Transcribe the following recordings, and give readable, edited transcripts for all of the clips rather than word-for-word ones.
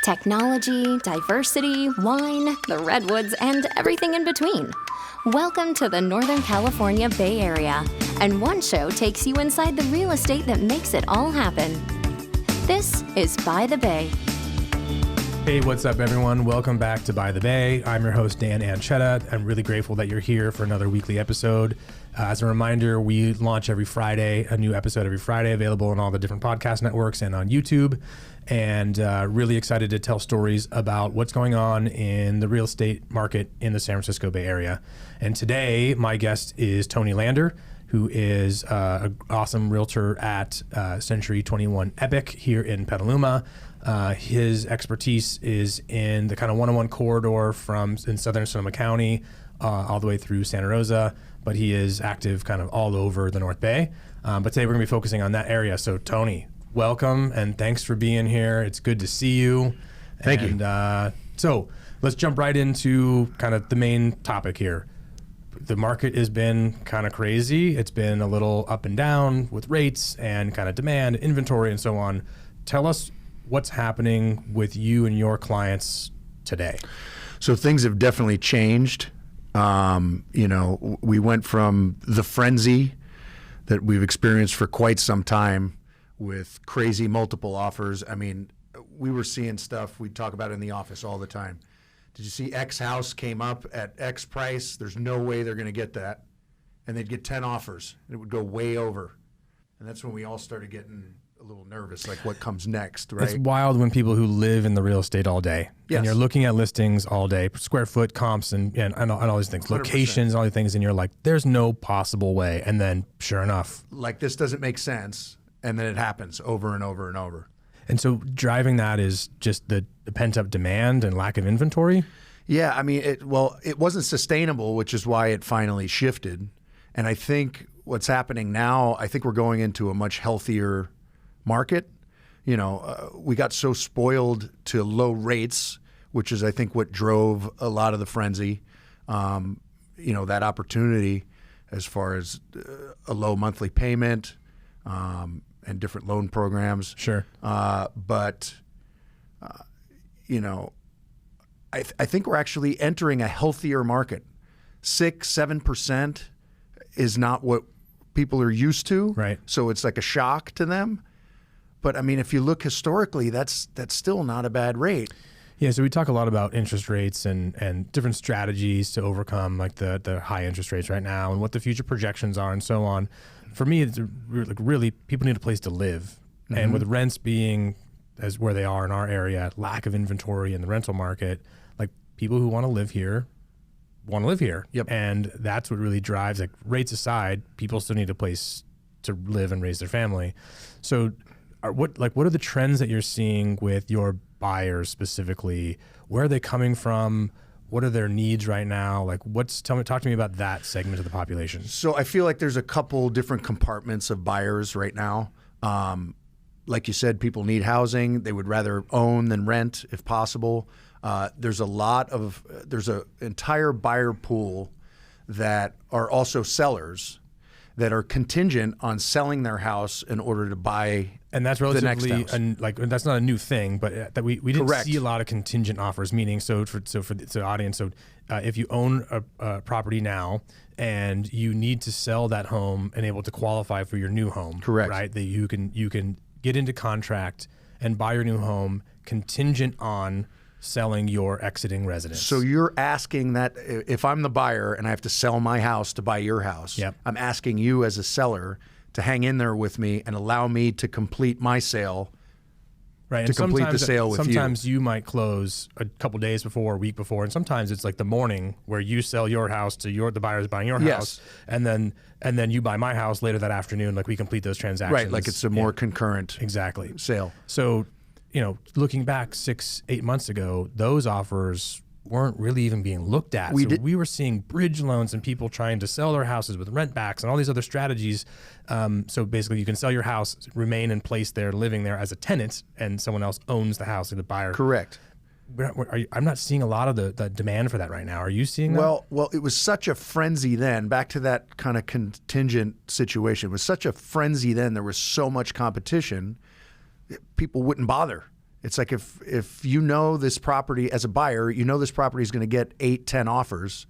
Technology, diversity, wine, the redwoods, and everything in between. Welcome to the Northern California Bay Area, and one show takes you inside the real estate that makes it all happen. This is By the Bay. Hey, what's up, everyone? Welcome back to By the Bay. I'm your host, Dan Anchetta. I'm really grateful that you're here for another weekly episode. As a reminder, we launch every Friday, a new episode every Friday, available on all the different podcast networks and on YouTube. And really excited to tell stories about what's going on in the real estate market in the San Francisco Bay Area. And today, my guest is Tony Lander, who is an awesome realtor at Century 21 Epic here in Petaluma. His expertise is in the kind of one-on-one corridor in southern Sonoma County all the way through Santa Rosa, but he is active kind of all over the North Bay. But today we're going to be focusing on that area. So Tony, welcome and thanks for being here. It's good to see you. Thank you. So let's jump right into kind of the main topic here. The market has been kind of crazy. It's been a little up and down with rates and kind of demand, inventory, and so on. Tell us what's happening with you and your clients today. So things have definitely changed. We went from the frenzy that we've experienced for quite some time with crazy multiple offers. I mean, we were seeing stuff we talk about in the office all the time. Did you see X house came up at X price? There's no way they're going to get that. And they'd get 10 offers. And it would go way over. And that's when we all started getting a little nervous, like what comes next, right? It's wild when people who live in the real estate all day, yes, and you're looking at listings all day, square foot comps and all these things, 100%. Locations, all these things, and you're like, there's no possible way. And then sure enough. Like this doesn't make sense. And then it happens over and over and over. And so driving that is just the pent-up demand and lack of inventory? Yeah, I mean, it wasn't sustainable, which is why it finally shifted. And I think what's happening now, I think we're going into a much healthier market. We got so spoiled to low rates, which is, I think, what drove a lot of the frenzy, that opportunity as far as a low monthly payment, and different loan programs. Sure. I think we're actually entering a healthier market. 6-7% is not what people are used to. Right. So it's like a shock to them. But I mean, if you look historically, that's still not a bad rate. Yeah, so we talk a lot about interest rates and different strategies to overcome like the high interest rates right now and what the future projections are and so on. For me, it's really people need a place to live. Mm-hmm. And with rents being as where they are in our area, lack of inventory in the rental market, like people who want to live here want to live here. Yep. And that's what really drives, like rates aside, people still need a place to live and raise their family. So what are the trends that you're seeing with your buyers specifically? Where are they coming from? What are their needs right now? Like talk to me about that segment of the population. So I feel like there's a couple different compartments of buyers right now. Like you said, people need housing. They would rather own than rent if possible. There's an entire buyer pool that are also sellers that are contingent on selling their house in order to buy. And that's relatively that's not a new thing, but that we didn't Correct. see a lot of contingent offers. Meaning, for the audience, if you own a property now and you need to sell that home and able to qualify for your new home, correct, right? That you can get into contract and buy your new home contingent on selling your exiting residence. So you're asking that if I'm the buyer and I have to sell my house to buy your house, yep, I'm asking you as a seller to hang in there with me and allow me to complete my sale, right? To complete the sale with you. Sometimes you might close a couple days before, a week before, and sometimes it's like the morning where you sell your house to the buyer's buying your house, and then you buy my house later that afternoon. Like we complete those transactions, right? Like it's a more concurrent sale. So, looking back 6-8 months ago, those offers weren't really even being looked at. We were seeing bridge loans and people trying to sell their houses with rent backs and all these other strategies. So basically you can sell your house, remain in place there, living there as a tenant, and someone else owns the house, like the buyer. Correct. I'm not seeing a lot of the demand for that right now. Are you seeing that? Well, it was such a frenzy then, back to that kind of contingent situation. It was such a frenzy then. There was so much competition. People wouldn't bother. It's like if you know this property as a buyer, you know this property is going to get 8, 10 offers.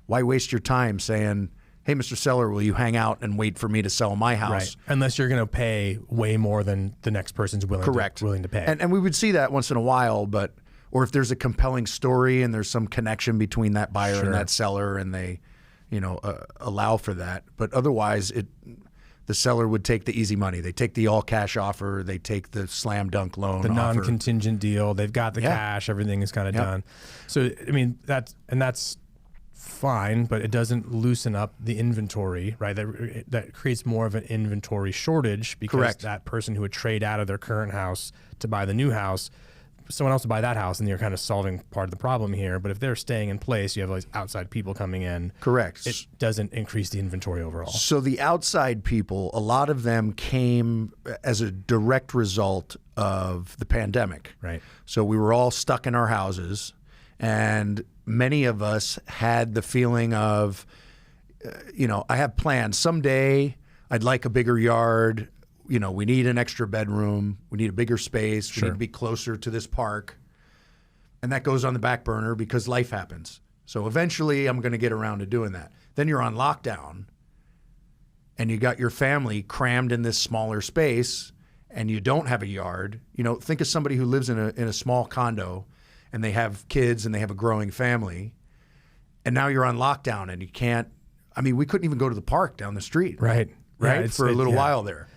Why waste your time saying, hey, Mr. Seller, will you hang out and wait for me to sell my house? Right. Unless you're going to pay way more than the next person's willing to pay. And we would see that once in a while, or if there's a compelling story and there's some connection between that buyer and that seller, and they, allow for that. But otherwise, the seller would take the easy money. They take the all cash offer. They take the slam dunk loan, the non-contingent deal. They've got the cash. Everything is kind of done. So I mean that's fine, but it doesn't loosen up the inventory, right? That creates more of an inventory shortage because that person who would trade out of their current house to buy the new house, someone else to buy that house, and you're kind of solving part of the problem here. But if they're staying in place, you have all these outside people coming in. Correct. It doesn't increase the inventory overall. So the outside people, a lot of them came as a direct result of the pandemic. Right. So we were all stuck in our houses, and many of us had the feeling of, I have plans. Someday I'd like a bigger yard. We need an extra bedroom. We need a bigger space. We need to be closer to this park. And that goes on the back burner because life happens. So eventually I'm going to get around to doing that. Then you're on lockdown and you got your family crammed in this smaller space and you don't have a yard. Think of somebody who lives in a small condo and they have kids and they have a growing family. And now you're on lockdown and you can't, we couldn't even go to the park down the street. Right. Yeah, for a little while there.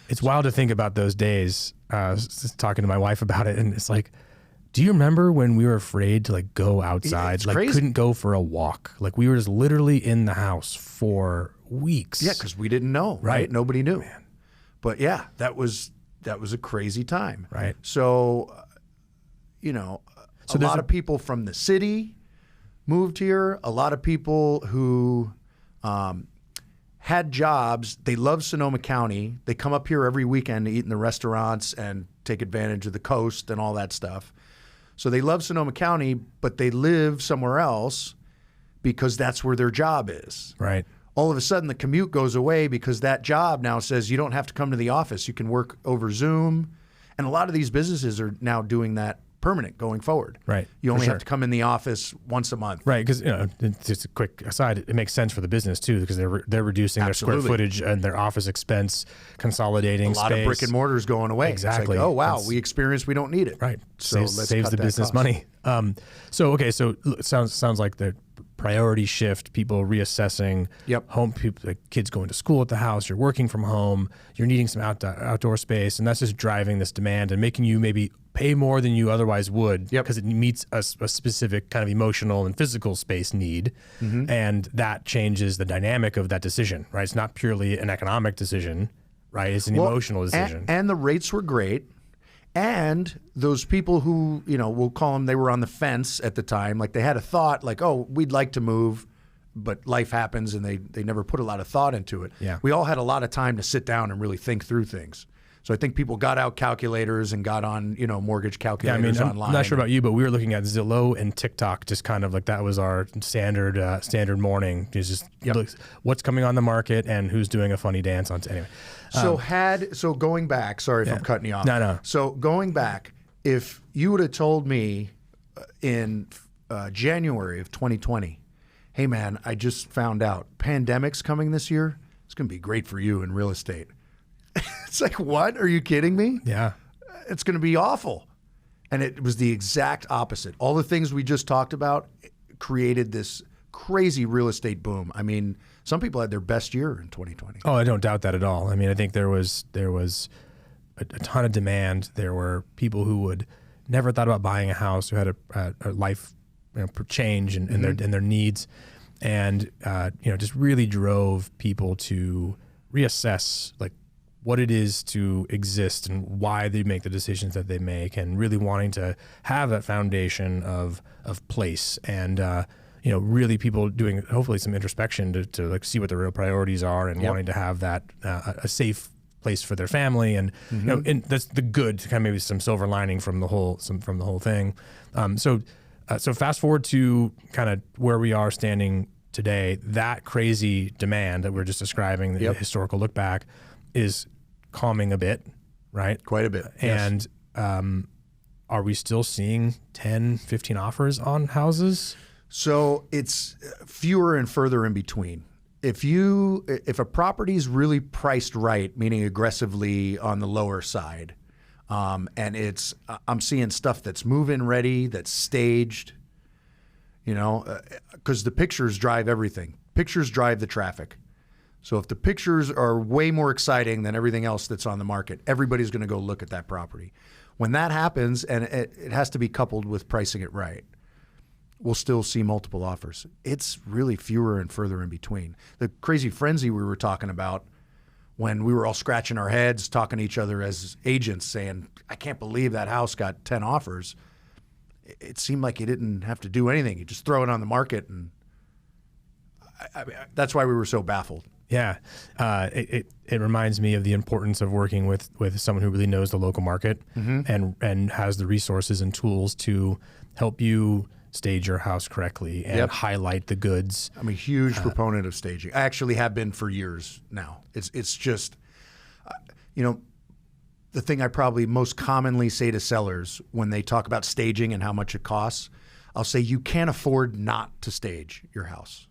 It's wild to think about those days. I was just talking to my wife about it, and it's like, do you remember when we were afraid to go outside? It's crazy. Couldn't go for a walk. We were just literally in the house for weeks. Yeah, because we didn't know, right? Nobody knew. Man. But yeah, that was a crazy time. Right. So, a lot of people from the city moved here. A lot of people who had jobs. They love Sonoma County. They come up here every weekend to eat in the restaurants and take advantage of the coast and all that stuff. So they love Sonoma County, but they live somewhere else because that's where their job is. Right. All of a sudden, the commute goes away because that job now says you don't have to come to the office. You can work over Zoom. And a lot of these businesses are now doing that permanent going forward. Right. You only have to come in the office once a month. Right, because just a quick aside, it makes sense for the business too because they're reducing their square footage and their office expense, consolidating a lot of brick and mortars going away. Exactly. It's like, oh wow, we experienced we don't need it. Right. So let's saves cut the that business cost. money. So it sounds like the priority shift, people reassessing. Yep. Home people, like kids going to school at the house. You're working from home. You're needing some outdoor space, and that's just driving this demand and making you maybe pay more than you otherwise would because it meets a specific kind of emotional and physical space need. Mm-hmm. And that changes the dynamic of that decision, right? It's not purely an economic decision, right? It's an emotional decision. And the rates were great. And those people who, we'll call them, they were on the fence at the time. Like they had a thought like, oh, we'd like to move, but life happens and they never put a lot of thought into it. Yeah. We all had a lot of time to sit down and really think through things. So I think people got out calculators and got on, mortgage calculators online. I'm not sure about you, but we were looking at Zillow and TikTok, just kind of like that was our standard morning. It's just what's coming on the market and who's doing a funny dance on. Anyway, so going back, sorry if I'm cutting you off. No. So going back, if you would have told me in January of 2020, hey man, I just found out pandemic's coming this year. It's going to be great for you in real estate. It's like, what? Are you kidding me? Yeah. It's going to be awful. And it was the exact opposite. All the things we just talked about created this crazy real estate boom. Some people had their best year in 2020. Oh, I don't doubt that at all. I think there was a ton of demand. There were people who would never thought about buying a house, who had a life change in their needs, and just really drove people to reassess what it is to exist and why they make the decisions that they make, and really wanting to have that foundation of place and really people doing hopefully some introspection to see what their real priorities are and wanting to have that a safe place for their family and and that's the good kind of maybe some silver lining from the whole thing. So fast forward to kind of where we are standing today. That crazy demand that we're just describing, the historical look back, is calming a bit, right? Quite a bit. And are we still seeing 10, 15 offers on houses? So it's fewer and further in between. If a property is really priced right, meaning aggressively on the lower side, and I'm seeing stuff that's move-in ready, that's staged, because the pictures drive everything. Pictures drive the traffic. So if the pictures are way more exciting than everything else that's on the market, everybody's going to go look at that property. When that happens, and it has to be coupled with pricing it right, we'll still see multiple offers. It's really fewer and further in between. The crazy frenzy we were talking about when we were all scratching our heads, talking to each other as agents saying, I can't believe that house got 10 offers. It seemed like you didn't have to do anything. You just throw it on the market, and I mean, that's why we were so baffled. Yeah. It reminds me of the importance of working with someone who really knows the local market and has the resources and tools to help you stage your house correctly and highlight the goods. I'm a huge proponent of staging. I actually have been for years now. It's just, the thing I probably most commonly say to sellers when they talk about staging and how much it costs, I'll say you can't afford not to stage your house.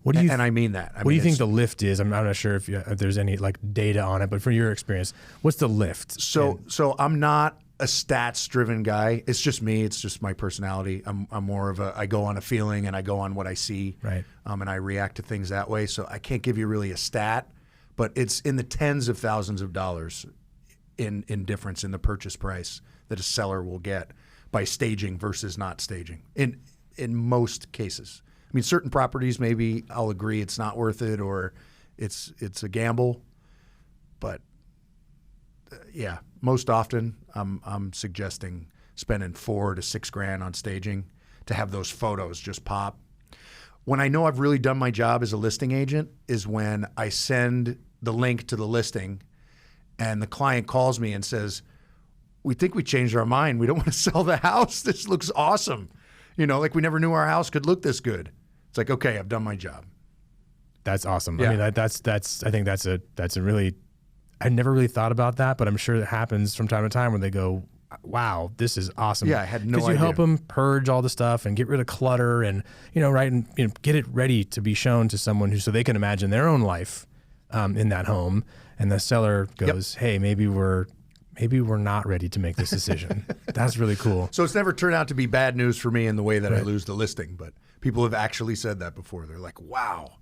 What do you and I mean that. What do you think the lift is? I'm not sure if there's any like data on it, but from your experience, what's the lift? So I'm not a stats-driven guy. It's just me. It's just my personality. I'm more of I go on a feeling and I go on what I see, right? And I react to things that way. So I can't give you really a stat, but it's in the tens of thousands of dollars in difference in the purchase price that a seller will get by staging versus not staging in most cases. I mean, certain properties, maybe I'll agree it's not worth it or it's a gamble, but yeah, most often I'm suggesting spending $4,000 to $6,000 on staging to have those photos just pop. When I know I've really done my job as a listing agent is when I send the link to the listing and the client calls me and says, we think we changed our mind. We don't want to sell the house. This looks awesome. Like we never knew our house could look this good. It's like, okay, I've done my job. That's awesome. Yeah. I mean, I think that's a really, I never really thought about that, but I'm sure it happens from time to time when they go, wow, this is awesome. Yeah, I had no idea. Because you help them purge all the stuff and get rid of clutter and, get it ready to be shown to someone so they can imagine their own life in that home. And the seller goes, hey, maybe we're not ready to make this decision. That's really cool. So it's never turned out to be bad news for me in the way that Right. I lose the listing, but people have actually said that before. They're like, wow,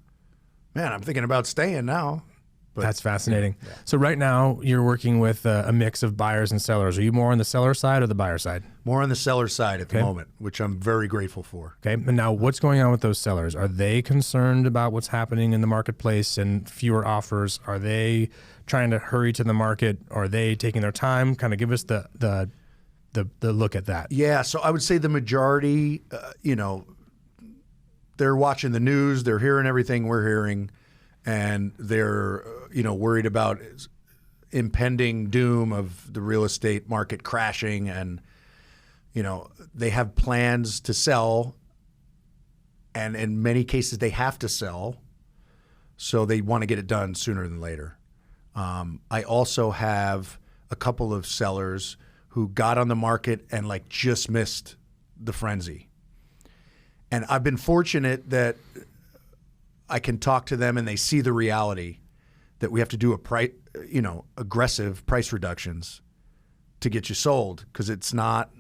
man, I'm thinking about staying now. But that's fascinating. Yeah. So right now you're working with a mix of buyers and sellers. Are you more on the seller side or the buyer side? More on the seller side at the moment, which I'm very grateful for. Okay. And now what's going on with those sellers? Are they concerned about what's happening in the marketplace and fewer offers? Are they trying to hurry to the market? Are they taking their time? Kind of give us the look at that. Yeah. So I would say the majority, they're watching the news, they're hearing everything we're hearing, and they're, worried about impending doom of the real estate market crashing, and, they have plans to sell, and in many cases they have to sell, so they want to get it done sooner than later. I also have a couple of sellers who got on the market and just missed the frenzy. And I've been fortunate that I can talk to them and they see the reality that we have to do aggressive price reductions to get you sold, because it's not,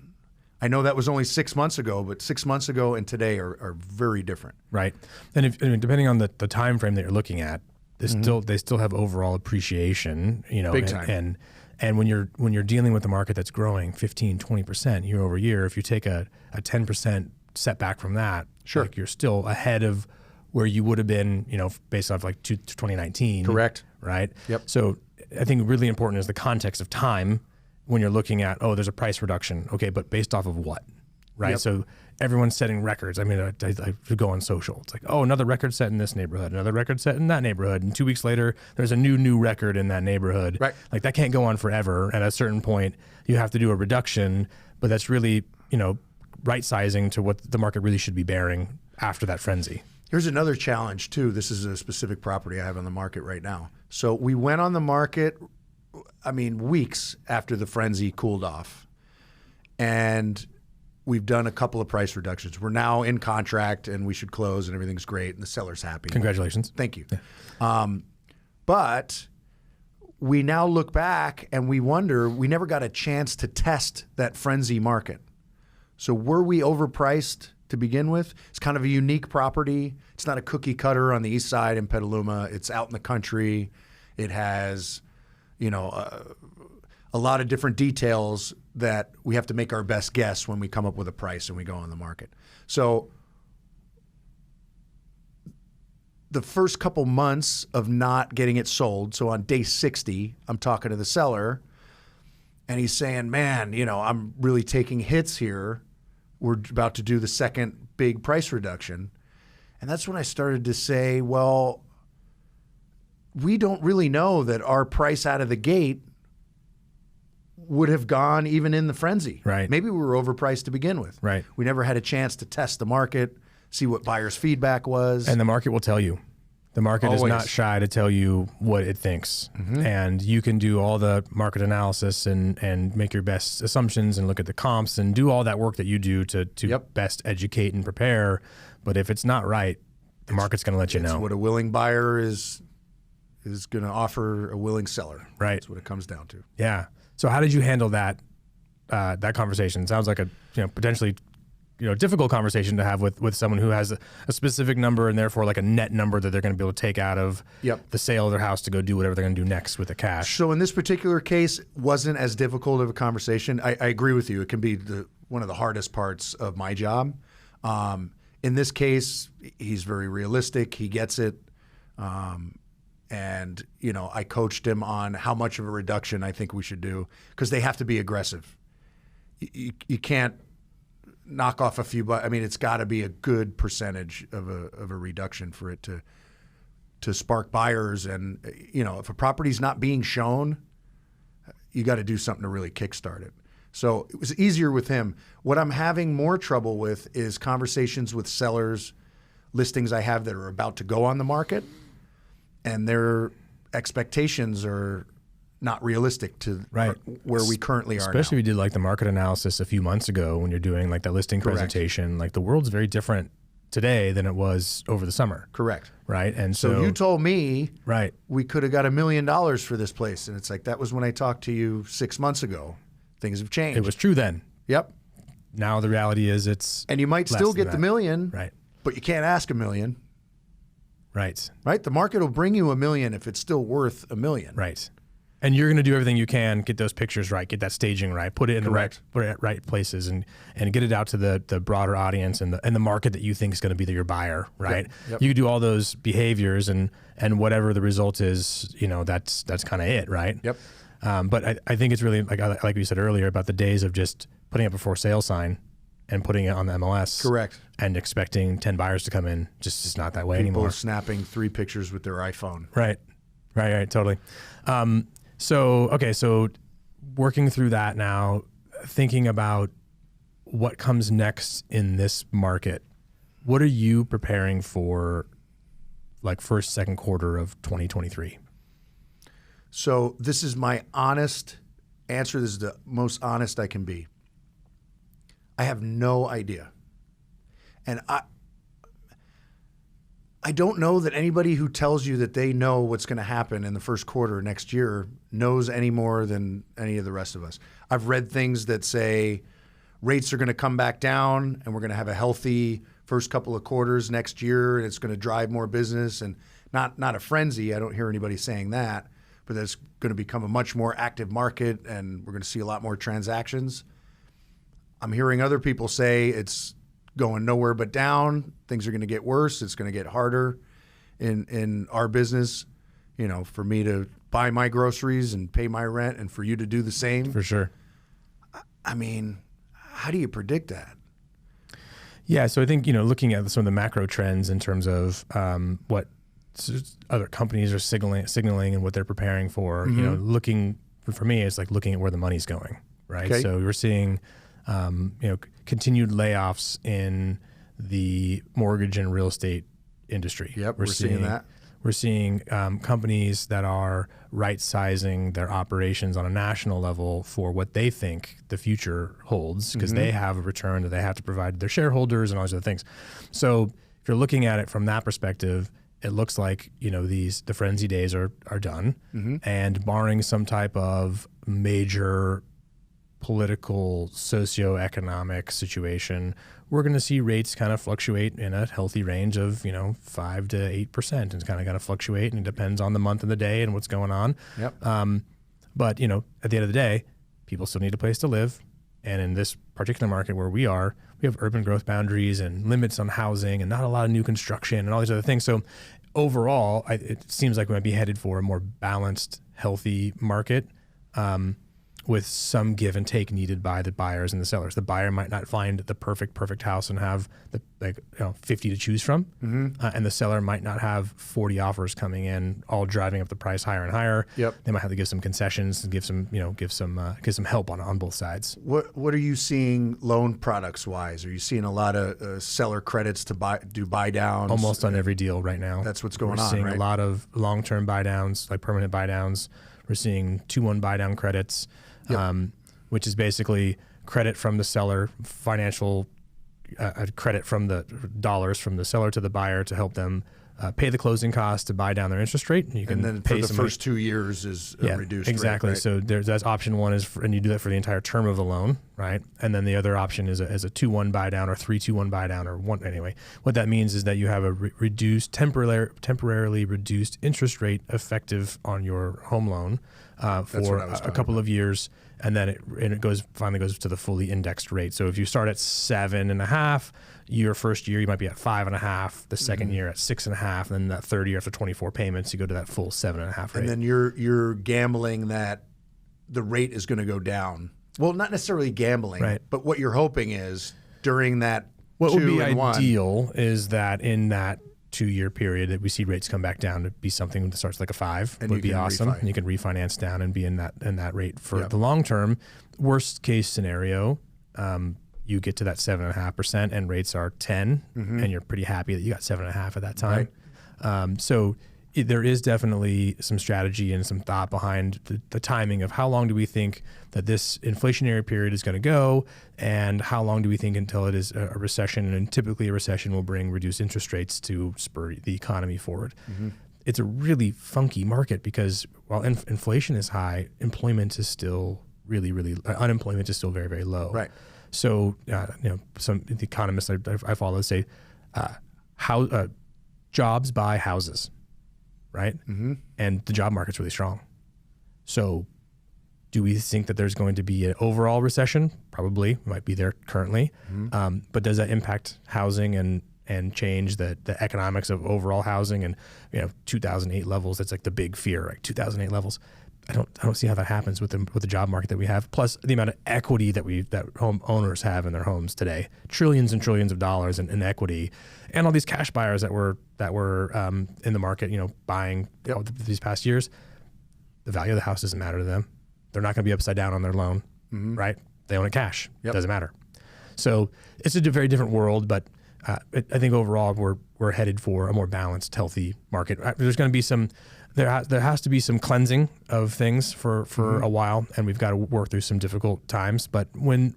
I know that was only 6 months ago, but 6 months ago and today are very different. Right. And depending on the time frame that you're looking at, they still have overall appreciation, Big time. And when you're dealing with a market that's growing 15, 20% year over year, if you take a 10% setback from that, sure, you're still ahead of where you would have been, based off 2019. Correct. Right. Yep. So I think really important is the context of time when you're looking at, there's a price reduction. Okay. But based off of what? Right. Yep. So everyone's setting records. I mean, I go on social. It's like, another record set in this neighborhood, another record set in that neighborhood. And 2 weeks later, there's a new record in that neighborhood. Right. Like that can't go on forever. At a certain point, you have to do a reduction, but that's really, right sizing to what the market really should be bearing after that frenzy. Here's another challenge too. This is a specific property I have on the market right now. So we went on the market, weeks after the frenzy cooled off. and we've done a couple of price reductions. We're now in contract, and we should close, and everything's great, and the seller's happy. Congratulations. Thank you. Yeah. But we now look back, and we wonder, we never got a chance to test that frenzy market. So were we overpriced to begin with? It's kind of a unique property. It's not a cookie cutter on the east side in Petaluma. It's out in the country. It has, a lot of different details that we have to make our best guess when we come up with a price and we go on the market. So the first couple months of not getting it sold, so on day 60, I'm talking to the seller, and he's saying, man, I'm really taking hits here. We're about to do the second big price reduction. And that's when I started to say, well, we don't really know that our price out of the gate would have gone even in the frenzy. Right. Maybe we were overpriced to begin with. Right. We never had a chance to test the market, see what buyers' feedback was. And the market will tell you. The market Always. is not shy to tell you what it thinks. And you can do all the market analysis and make your best assumptions and look at the comps and do all that work that you do to best educate and prepare. But if it's not right, the market's going to let you know. What a willing buyer is going to offer a willing seller. Right. That's what it comes down to. Yeah. So how did you handle that conversation? It sounds like a potentially difficult conversation to have with someone who has a specific number and therefore like a net number that they're going to be able to take out of the sale of their house to go do whatever they're going to do next with the cash. So in this particular case, wasn't as difficult of a conversation. I agree with you. It can be one of the hardest parts of my job. In this case, he's very realistic. He gets it. And, I coached him on how much of a reduction I think we should do because they have to be aggressive. You can't knock off a few, but I mean, it's got to be a good percentage of a reduction for it to spark buyers. And, if a property's not being shown, you got to do something to really kickstart it. So it was easier with him. What I'm having more trouble with is conversations with sellers, listings I have that are about to go on the market, and their expectations are not realistic to where we currently are now. Especially if you did like the market analysis a few months ago when you're doing like that listing presentation. Like the world's very different today than it was over the summer. Correct. Right. And so you told me we could have got $1 million for this place. And it's like, that was when I talked to you 6 months ago. Things have changed. It was true then. Yep. Now the reality is and you might still get the $1 million. Right. But you can't ask $1 million. Right. Right. The market will bring you $1 million if it's still worth $1 million. Right. And you're going to do everything you can, get those pictures right, get that staging right, put it in the right places, and get it out to the broader audience and the market that you think is going to be your buyer, right? Yep. You do all those behaviors, and whatever the result is, that's kind of it, right? Yep. But I think it's really like we said earlier about the days of just putting up a for sale sign and putting it on the MLS, correct, and expecting 10 buyers to come in. Just it's not that way anymore. People snapping 3 pictures with their iPhone. Right, totally. So working through that now, thinking about what comes next in this market, what are you preparing for like first, second quarter of 2023? So this is my honest answer. This is the most honest I can be. I have no idea. And I don't know that anybody who tells you that they know what's going to happen in the first quarter next year knows any more than any of the rest of us. I've read things that say rates are going to come back down and we're going to have a healthy first couple of quarters next year and it's going to drive more business and not a frenzy. I don't hear anybody saying that, but that's going to become a much more active market and we're going to see a lot more transactions. I'm hearing other people say it's going nowhere but down. Things are going to get worse. It's going to get harder in our business, for me to buy my groceries and pay my rent and for you to do the same. For sure. I mean, how do you predict that? Yeah. So I think, looking at some of the macro trends in terms of what other companies are signaling and what they're preparing for, looking, for me, it's like looking at where the money's going, right? Okay. So we're seeing continued layoffs in the mortgage and real estate industry. Yep, we're seeing that. We're seeing companies that are right-sizing their operations on a national level for what they think the future holds, because they have a return that they have to provide to their shareholders and all these other things. So if you're looking at it from that perspective, it looks like, the frenzy days are done, and barring some type of major political, socioeconomic situation, we're going to see rates kind of fluctuate in a healthy range of 5 to 8%. It's kind of going to fluctuate, and it depends on the month and the day and what's going on. Yep. But at the end of the day, people still need a place to live, and in this particular market where we are, we have urban growth boundaries and limits on housing and not a lot of new construction and all these other things. So overall, it seems like we might be headed for a more balanced, healthy market, with some give and take needed by the buyers and the sellers. The buyer might not find the perfect house and have 50 to choose from, and the seller might not have 40 offers coming in, all driving up the price higher and higher. Yep. They might have to give some concessions and give some help on both sides. What are you seeing loan products wise? Are you seeing a lot of seller credits to do buy downs? Almost on every deal right now. That's what's going on. We're seeing right? a lot of long-term buy downs, like permanent buy downs. We're seeing 2-1 buy down credits. Which is basically credit from the seller, financial credit from the dollars from the seller to the buyer to help them pay the closing costs to buy down their interest rate. You can and then pay for the first 2 years is a reduced exactly. rate, right? So that's option one and you do that for the entire term of the loan, right? And then the other option is a 2-1 buy down or 3-2-1 buy down or one. Anyway, what that means is that you have a temporarily reduced interest rate effective on your home loan for a couple of years. And then it finally goes to the fully indexed rate. So if you start at 7.5, your first year you might be at 5.5, the second year at 6.5, and then that third year after 24 payments you go to that full 7.5 rate. And then you're gambling that the rate is going to go down. Well, not necessarily gambling, right. But what you're hoping is during that what would be ideal is that in that 2-year period that we see rates come back down to be something that starts like a 5 and would be awesome. And you can refinance down and be in that rate for the long term. Worst case scenario, you get to that 7.5% and rates are 10, and you're pretty happy that you got 7.5 at that time. Right. So there is definitely some strategy and some thought behind the timing of how long do we think that this inflationary period is going to go, and how long do we think until it is a recession. And typically a recession will bring reduced interest rates to spur the economy forward. It's a really funky market because while inflation is high, employment is still unemployment is still very, very low. Right. So some the economists I follow say how jobs buy houses. Right? And the job market's really strong. So do we think that there's going to be an overall recession? Probably. We might be there currently. But does that impact housing and change the economics of overall housing? And 2008 levels, that's like the big fear, right? 2008 levels. I don't see how that happens with the job market that we have, plus the amount of equity that home owners have in their homes today, trillions and trillions of dollars in equity, and all these cash buyers that were in the market, buying these past years. The value of the house doesn't matter to them. They're not going to be upside down on their loan, right? They own it cash. Doesn't matter. So it's a very different world, but I think overall we're headed for a more balanced, healthy market. There's going to be there has to be some cleansing of things for a while, and we've got to work through some difficult times. But when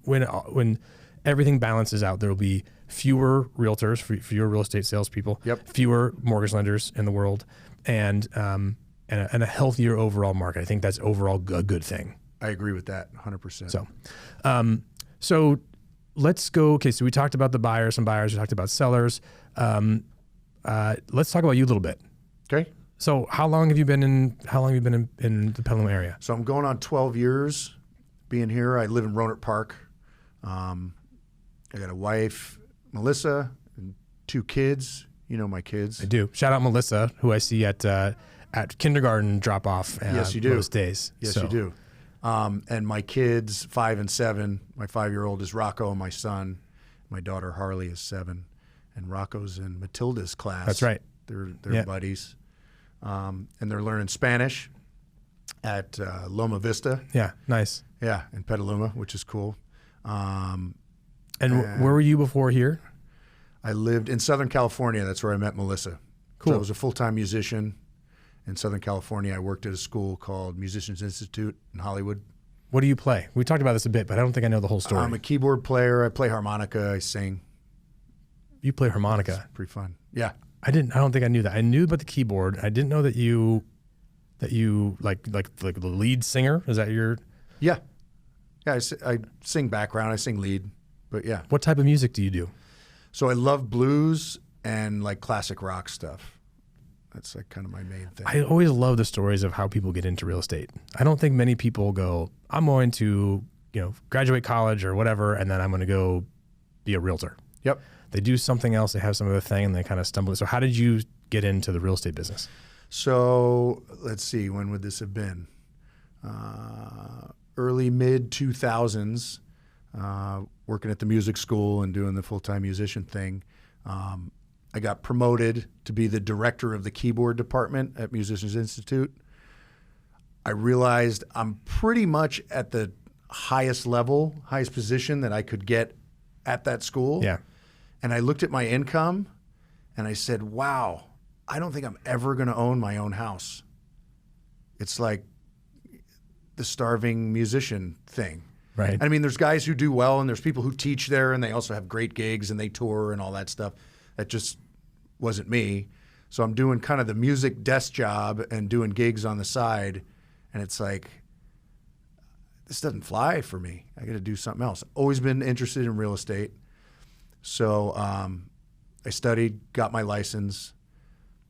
everything balances out, there will be fewer realtors, fewer real estate salespeople, fewer mortgage lenders in the world, and a healthier overall market. I think that's overall a good thing. I agree with that 100%. So let's go. Okay, so we talked about some buyers. We talked about sellers. Let's talk about you a little bit. Okay. So how long have you been in the Petaluma area? So I'm going on 12 years being here. I live in Rohnert Park. I got a wife, Melissa, and 2 kids. You know my kids. I do. Shout out Melissa, who I see at kindergarten drop off. Yes, you do. Most days. Yes, you do. And my kids, 5 and 7. My 5-year-old is Rocco, and my son. My daughter Harley is 7, and Rocco's in Matilda's class. That's right. They're buddies. And they're learning Spanish at Loma Vista. Yeah, nice. Yeah, in Petaluma, which is cool. And where were you before here? I lived in Southern California. That's where I met Melissa. Cool. So I was a full-time musician in Southern California. I worked at a school called Musicians Institute in Hollywood. What do you play? We talked about this a bit, but I don't think I know the whole story. I'm a keyboard player. I play harmonica. I sing. You play harmonica. It's pretty fun. Yeah. I don't think I knew that. I knew about the keyboard. I didn't know that you like the lead singer. Is that your? Yeah. Yeah. I sing background. I sing lead. But yeah. What type of music do you do? So I love blues and like classic rock stuff. That's like kind of my main thing. I always love the stories of how people get into real estate. I don't think many people go, I'm going to, graduate college or whatever, and then I'm going to go be a realtor. Yep. They do something else. They have some other thing, and they kind of stumble. So how did you get into the real estate business? So let's see, when would this have been? Early mid 2000s, working at the music school and doing the full-time musician thing. I got promoted to be the director of the keyboard department at Musicians Institute. I realized I'm pretty much at the highest level, highest position that I could get at that school. Yeah. And I looked at my income and I said, wow, I don't think I'm ever going to own my own house. It's like the starving musician thing. Right. I mean, there's guys who do well and there's people who teach there and they also have great gigs and they tour and all that stuff. That just wasn't me. So I'm doing kind of the music desk job and doing gigs on the side. And it's like, this doesn't fly for me. I got to do something else. Always been interested in real estate. So I studied, got my license.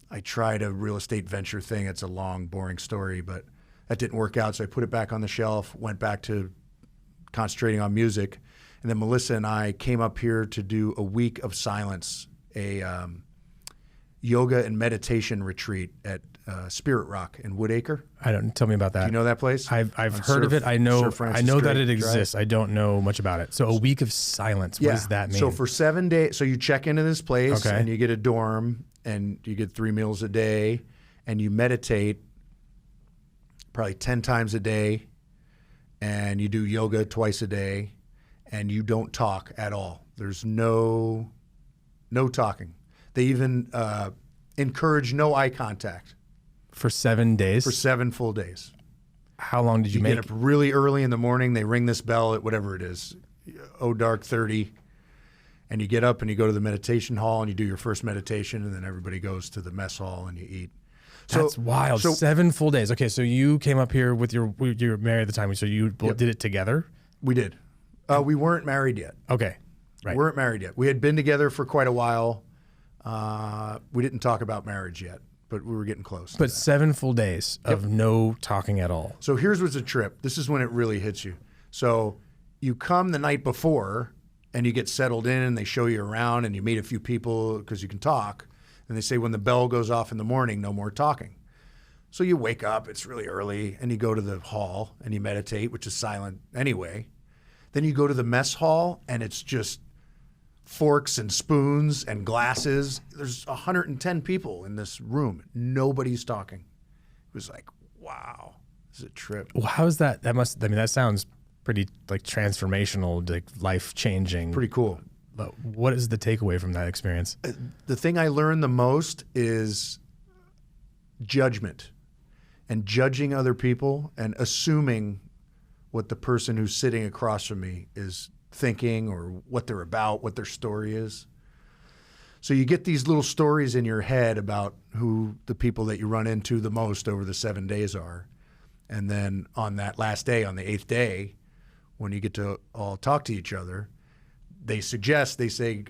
I tried a real estate venture thing. It's a long, boring story, but that didn't work out. So I put it back on the shelf, went back to concentrating on music. And then Melissa and I came up here to do a week of silence, a yoga and meditation retreat at Spirit Rock in Woodacre. Tell me about that. Do you know that place? I've heard of it. I know that Drake it exists. I don't know much about it. So a week of silence. What does that mean? So for 7 days, so you check into this place Okay. and you get a dorm and you get 3 meals a day and you meditate probably 10 times a day and you do yoga twice a day and you don't talk at all. There's no talking. They even encourage no eye contact. For 7 days? For 7 full days. How long did you make? Get up really early in the morning. They ring this bell at whatever it is, dark 30. And you get up and you go to the meditation hall and you do your first meditation and then everybody goes to the mess hall and you eat. That's wild. 7 full days. Okay, so you came up here with you were married at the time, so you both did it together? We did. We weren't married yet. Okay, right. We weren't married yet. We had been together for quite a while. We didn't talk about marriage yet, but we were getting close. But 7 full days of no talking at all. So here's what's a trip. This is when it really hits you. So you come the night before and you get settled in and they show you around and you meet a few people because you can talk. And they say when the bell goes off in the morning, no more talking. So you wake up, it's really early, and you go to the hall and you meditate, which is silent anyway. Then you go to the mess hall and it's just forks and spoons and glasses. There's 110 people in this room. Nobody's talking. It was like, wow, this is a trip. Well, how is that? That sounds pretty like transformational, like life-changing. Pretty cool. But what is the takeaway from that experience? The thing I learned the most is judgment and judging other people and assuming what the person who's sitting across from me is thinking or what they're about, what their story is. So you get these little stories in your head about who the people that you run into the most over the 7 days are. And then on that last day, on the 8th day, when you get to all talk to each other, they say,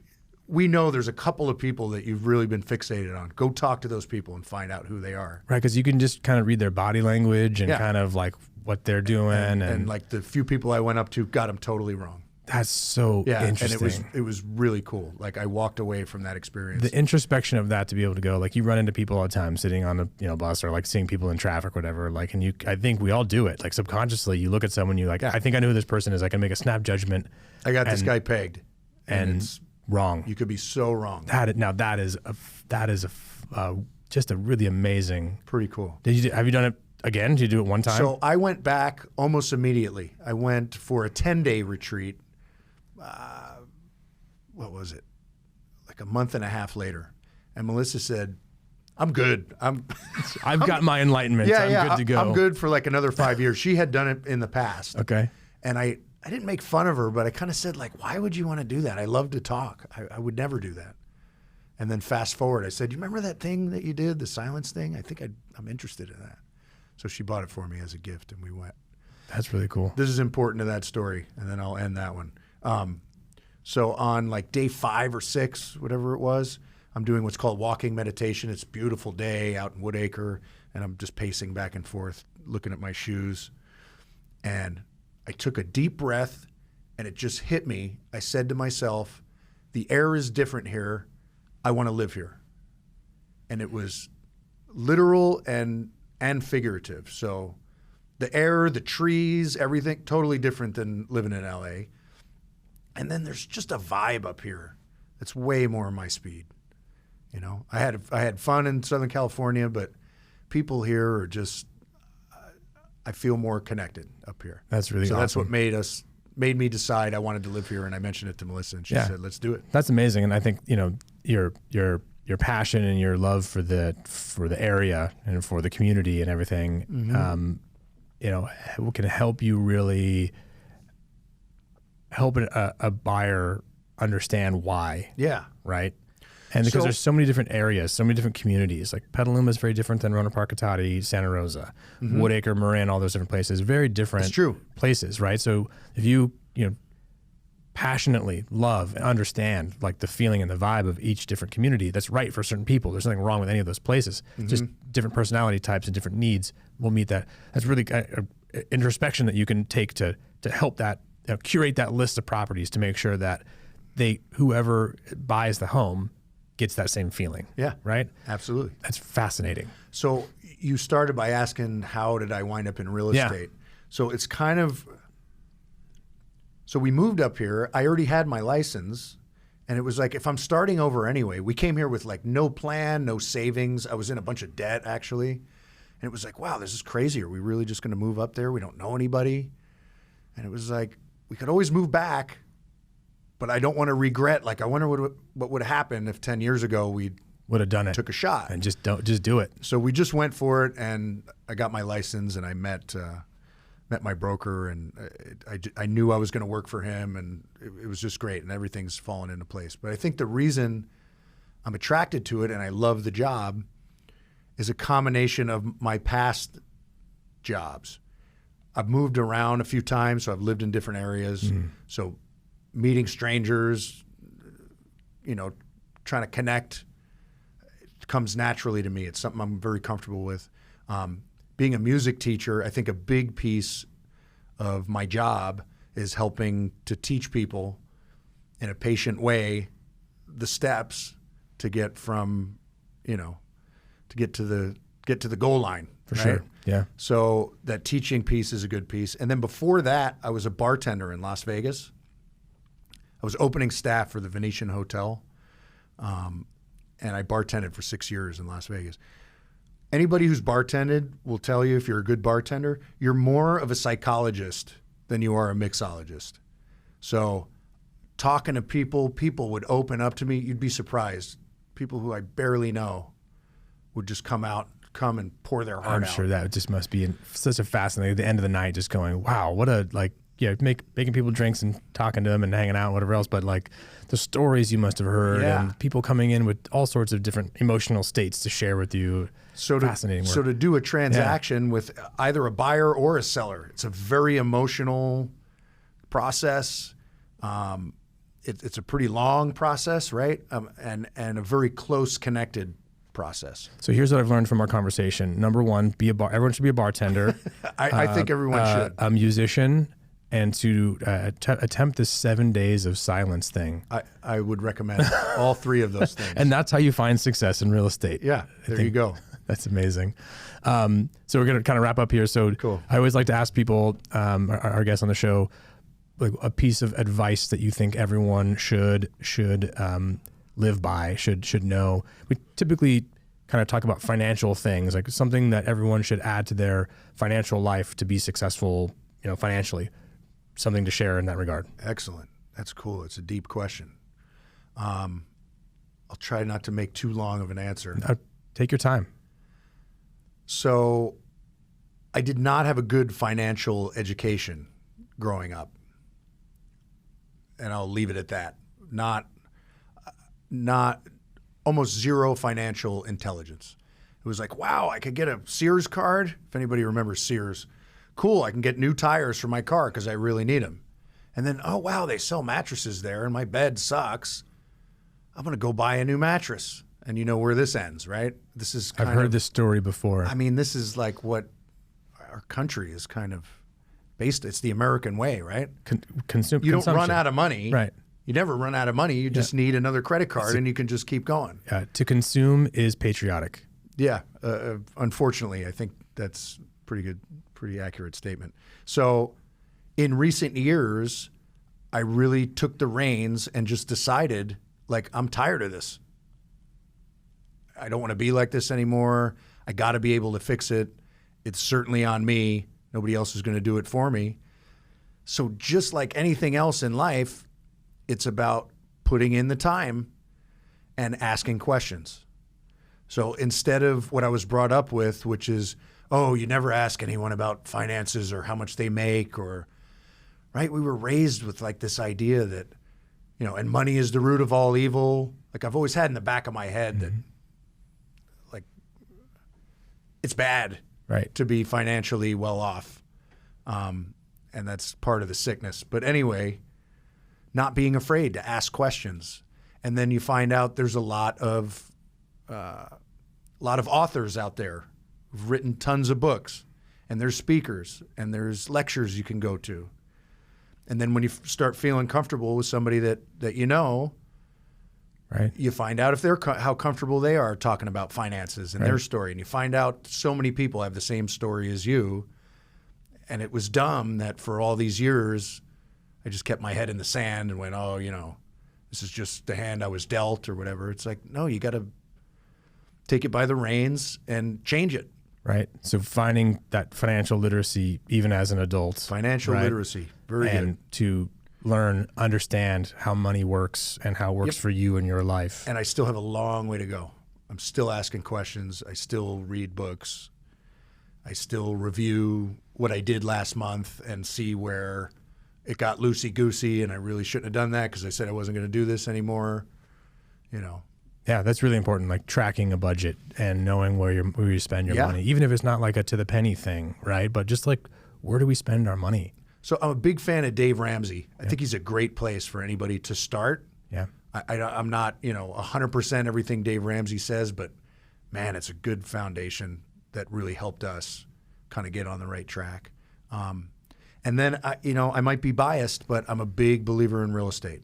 we know there's a couple of people that you've really been fixated on. Go talk to those people and find out who they are. Right, because you can just kind of read their body language and kind of like what they're doing. And like the few people I went up to got them totally wrong. That's so interesting. And it was really cool. Like I walked away from that experience. The introspection of that to be able to go, like you run into people all the time sitting on a bus or like seeing people in traffic or whatever. Like, and I think we all do it. Like subconsciously, you look at someone, you like, I think I know who this person is. I can make a snap judgment. I got this guy pegged, and it's wrong. You could be so wrong. That is just a really amazing. Pretty cool. Have you done it again? Did you do it one time? So I went back almost immediately. I went for a 10-day retreat. What was it? Like a month and a half later. And Melissa said, I'm good. I've got my enlightenment. I'm good to go. I'm good for like another 5 years. She had done it in the past. Okay. And I didn't make fun of her, but I kind of said, like, why would you want to do that? I love to talk. I would never do that. And then fast forward, I said, you remember that thing that you did, the silence thing? I think I'm interested in that. So she bought it for me as a gift, and we went. That's really cool. This is important to that story, and then I'll end that one. So on like day 5 or 6, whatever it was, I'm doing what's called walking meditation. It's a beautiful day out in Woodacre, and I'm just pacing back and forth, looking at my shoes. And I took a deep breath, and it just hit me. I said to myself, the air is different here. I want to live here. And it was literal and figurative. So the air, the trees, everything, totally different than living in LA. And then there's just a vibe up here that's way more my speed. You know, I had fun in Southern California, but people here are just, I feel more connected up here. That's really awesome. That's what made me decide I wanted to live here. And I mentioned it to Melissa, and she said, let's do it. That's amazing. And I think, you know, your passion and your love for the area and for the community and everything, you know, can help you really help a buyer understand why. Yeah. Right. And because there's so many different areas, so many different communities. Like Petaluma is very different than Roanoke Park, Cotati, Santa Rosa, Woodacre, Marin, all those different places. Very different places, right? So if you passionately love and understand like the feeling and the vibe of each different community, that's right for certain people. There's nothing wrong with any of those places. Just different personality types and different needs will meet that. That's really introspection that you can take to help that curate that list of properties to make sure that whoever buys the home gets that same feeling. Yeah. Right? Absolutely. That's fascinating. So you started by asking, how did I wind up in real estate? So it's kind of, so we moved up here. I already had my license, and it was like, if I'm starting over anyway, we came here with like no plan, no savings. I was in a bunch of debt actually. And it was like, wow, this is crazy. Are we really just going to move up there? We don't know anybody. And it was like, we could always move back, but I don't want to regret. Like, I wonder what would have happened if 10 years ago we would have done it, took a shot, and just do it. So we just went for it, and I got my license, and I met my broker, and I knew I was going to work for him, and it was just great, and everything's fallen into place. But I think the reason I'm attracted to it and I love the job is a combination of my past jobs. I've moved around a few times, so I've lived in different areas. So meeting strangers, you know, trying to connect, it comes naturally to me. It's something I'm very comfortable with. Being a music teacher, I think a big piece of my job is helping to teach people in a patient way the steps to get from, you know, to get to the goal line. For sure. Yeah. So that teaching piece is a good piece. And then before that, I was a bartender in Las Vegas. I was opening staff for the Venetian Hotel, and I bartended for 6 years in Las Vegas. Anybody who's bartended will tell you, if you're a good bartender, you're more of a psychologist than you are a mixologist. So talking to people would open up to me. You'd be surprised. People who I barely know would just come and pour their heart out. I'm sure that just must be such a fascinating, at the end of the night, just going, wow, what a, like, making people drinks and talking to them and hanging out and whatever else. But like the stories you must have heard and people coming in with all sorts of different emotional states to share with you. Fascinating work. So to do a transaction with either a buyer or a seller, it's a very emotional process. It's a pretty long process, right? And a very close connected process. So here's what I've learned from our conversation. Number one, everyone should be a bartender. I think everyone should. A musician, and to attempt this 7 days of silence thing. I would recommend all 3 of those things. And that's how you find success in real estate. Yeah, there you go. That's amazing. So we're going to kind of wrap up here. So cool. I always like to ask people, our guests on the show, like a piece of advice that you think everyone should live by, should know. We typically kind of talk about financial things, like something that everyone should add to their financial life to be successful, you know, financially. Something to share in that regard. Excellent. That's cool. It's a deep question. I'll try not to make too long of an answer. Take your time. So I did not have a good financial education growing up. And I'll leave it at that. Not almost zero financial intelligence. It was like, wow, I could get a Sears card. If anybody remembers Sears, cool, I can get new tires for my car because I really need them. And then, oh, wow, they sell mattresses there and my bed sucks. I'm going to go buy a new mattress. And you know where this ends, right? This is I've heard this story before. I mean, this is like what our country is kind of based. It's the American way, right? You don't consumption. run out of money. Right. You never run out of money. You just need another credit card and you can just keep going. To consume is patriotic. Yeah. Unfortunately, I think that's pretty accurate statement. So in recent years, I really took the reins and just decided, like, I'm tired of this. I don't want to be like this anymore. I got to be able to fix it. It's certainly on me. Nobody else is going to do it for me. So just like anything else in life, it's about putting in the time and asking questions. So instead of what I was brought up with, which is, oh, you never ask anyone about finances or how much they make, or, right? We were raised with like this idea that, you know, and money is the root of all evil. Like I've always had in the back of my head that, like, it's bad, right, to be financially well off. And that's part of the sickness. But anyway, not being afraid to ask questions. And then you find out there's a lot of authors out there who've written tons of books, and there's speakers and there's lectures you can go to. And then when you start feeling comfortable with somebody that you know, right, you find out if how comfortable they are talking about finances and their story. And you find out so many people have the same story as you. And it was dumb that for all these years, I just kept my head in the sand and went, oh, you know, this is just the hand I was dealt or whatever. It's like, no, you got to take it by the reins and change it. Right. So finding that financial literacy, even as an adult. Financial literacy. Very good. And to learn, understand how money works and how it works for you in your life. And I still have a long way to go. I'm still asking questions. I still read books. I still review what I did last month and see where it got loosey-goosey and I really shouldn't have done that because I said I wasn't going to do this anymore, you know. Yeah, that's really important, like tracking a budget and knowing where you spend your money, even if it's not like a to the penny thing, right? But just like, where do we spend our money? So I'm a big fan of Dave Ramsey. I think he's a great place for anybody to start. Yeah. I'm not, 100% everything Dave Ramsey says, but man, it's a good foundation that really helped us kind of get on the right track. And then, I might be biased, but I'm a big believer in real estate.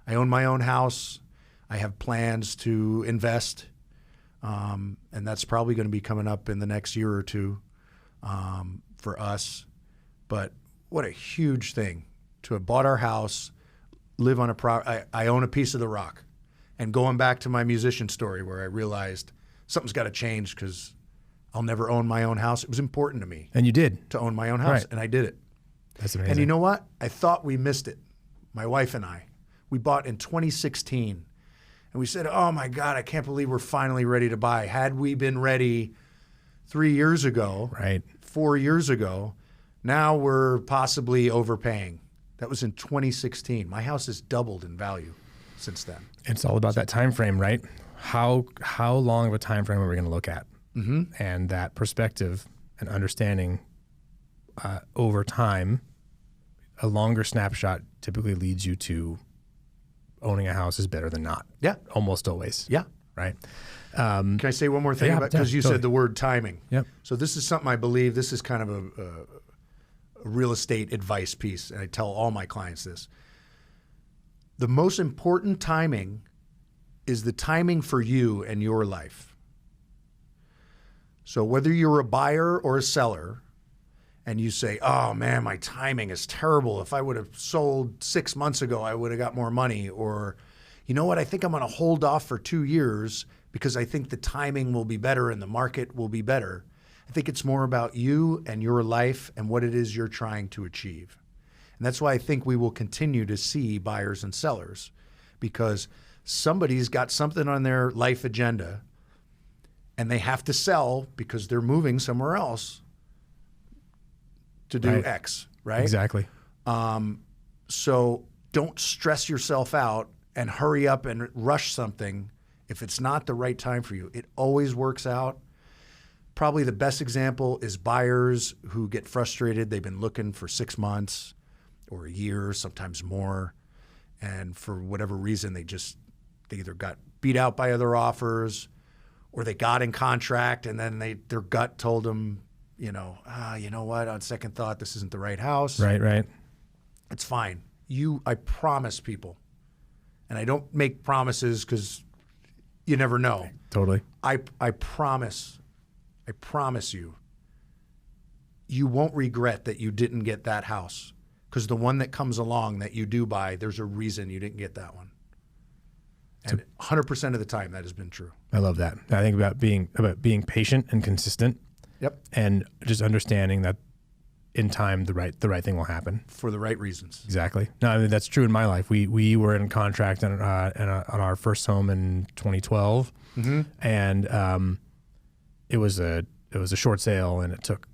I own my own house. I have plans to invest, and that's probably going to be coming up in the next year or two for us. But what a huge thing to have bought our house, live on I own a piece of the rock. And going back to my musician story where I realized something's got to change because I'll never own my own house. It was important to me. And you did. To own my own house, and I did it. That's amazing. And you know what? I thought we missed it. My wife and I. We bought in 2016. And we said, oh my God, I can't believe we're finally ready to buy. Had we been ready 3 years ago, 4 years ago, now we're possibly overpaying. That was in 2016. My house has doubled in value since then. It's all about that time frame, right? How long of a time frame are we going to look at? Mm-hmm. And that perspective and understanding over time, a longer snapshot typically leads you to owning a house is better than not. Yeah. Almost always. Yeah. Right. Can I say one more thing about, because you said the word timing. Yep. So this is something I believe, this is kind of a real estate advice piece, and I tell all my clients this. The most important timing is the timing for you and your life. So whether you're a buyer or a seller, and you say, oh man, my timing is terrible. If I would have sold 6 months ago, I would have got more money. Or, you know what, I think I'm going to hold off for 2 years because I think the timing will be better and the market will be better. I think it's more about you and your life and what it is you're trying to achieve. And that's why I think we will continue to see buyers and sellers, because somebody's got something on their life agenda and they have to sell because they're moving somewhere else to do X, right? Exactly. So don't stress yourself out and hurry up and rush something if it's not the right time for you. It always works out. Probably the best example is buyers who get frustrated. They've been looking for 6 months or a year, sometimes more. And for whatever reason, they either got beat out by other offers or they got in contract and then their gut told them, you know what, on second thought, this isn't the right house. Right. It's fine. I promise people, and I don't make promises because you never know. Totally. I promise you, you won't regret that you didn't get that house, because the one that comes along that you do buy, there's a reason you didn't get that one. And 100% of the time that has been true. I love that. I think about being patient and consistent. Yep. And just understanding that in time the right thing will happen for the right reasons. Exactly. No, I mean that's true in my life. We were in contract on our first home in 2012, and it was a short sale, and it took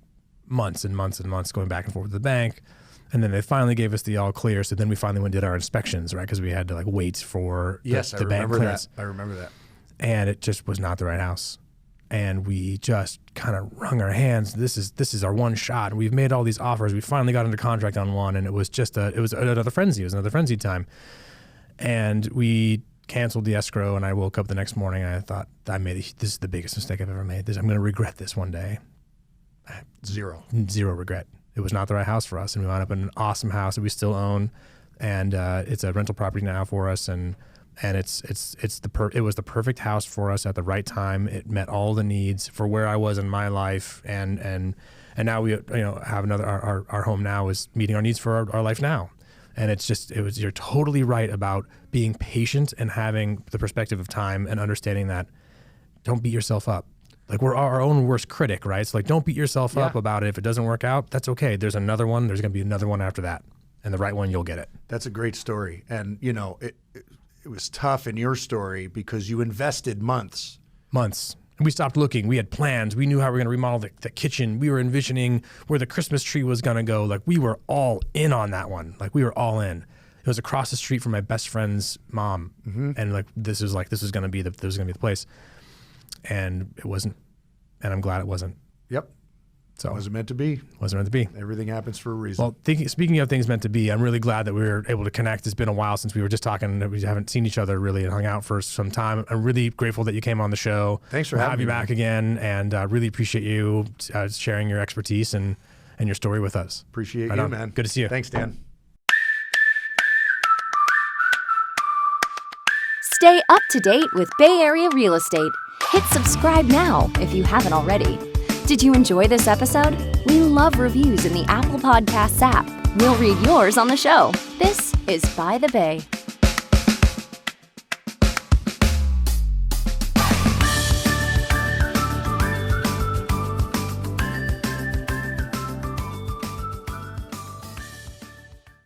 months and months and months going back and forth with the bank, and then they finally gave us the all clear. So then we finally went and did our inspections, right? Because we had to wait for the bank clearance. I remember that. And it just was not the right house. And we just kind of wrung our hands. This is our one shot. And we've made all these offers. We finally got under contract on one, and it was another frenzy. It was another frenzy time. And we canceled the escrow, and I woke up the next morning and I thought, this is the biggest mistake I've ever made. I'm going to regret this one day. Zero regret. It was not the right house for us, and we wound up in an awesome house that we still own, and it's a rental property now for us, and it was the perfect house for us at the right time. It met all the needs for where I was in my life, and now we have another our home now is meeting our needs for our life now. And you're totally right about being patient and having the perspective of time and understanding that don't beat yourself up. We're our own worst critic, right? So don't beat yourself up about it. If it doesn't work out, that's okay. There's another one. There's going to be another one after that. And the right one, you'll get it. That's a great story. And, it was tough in your story because you invested months. And we stopped looking. We had plans. We knew how we were going to remodel the kitchen. We were envisioning where the Christmas tree was going to go. We were all in on that one. We were all in. It was across the street from my best friend's mom. And this was going to be the place. And it wasn't. And I'm glad it wasn't. Yep. So it wasn't meant to be. Wasn't meant to be. Everything happens for a reason. Well, speaking of things meant to be, I'm really glad that we were able to connect. It's been a while since we were just talking. We haven't seen each other really and hung out for some time. I'm really grateful that you came on the show. Thanks for having me. Have you back again, and really appreciate you sharing your expertise and your story with us. Appreciate you, man. Good to see you. Thanks, Dan. Stay up to date with Bay Area real estate. Hit subscribe now if you haven't already. Did you enjoy this episode? We love reviews in the Apple Podcasts app. We'll read yours on the show. This is By the Bay.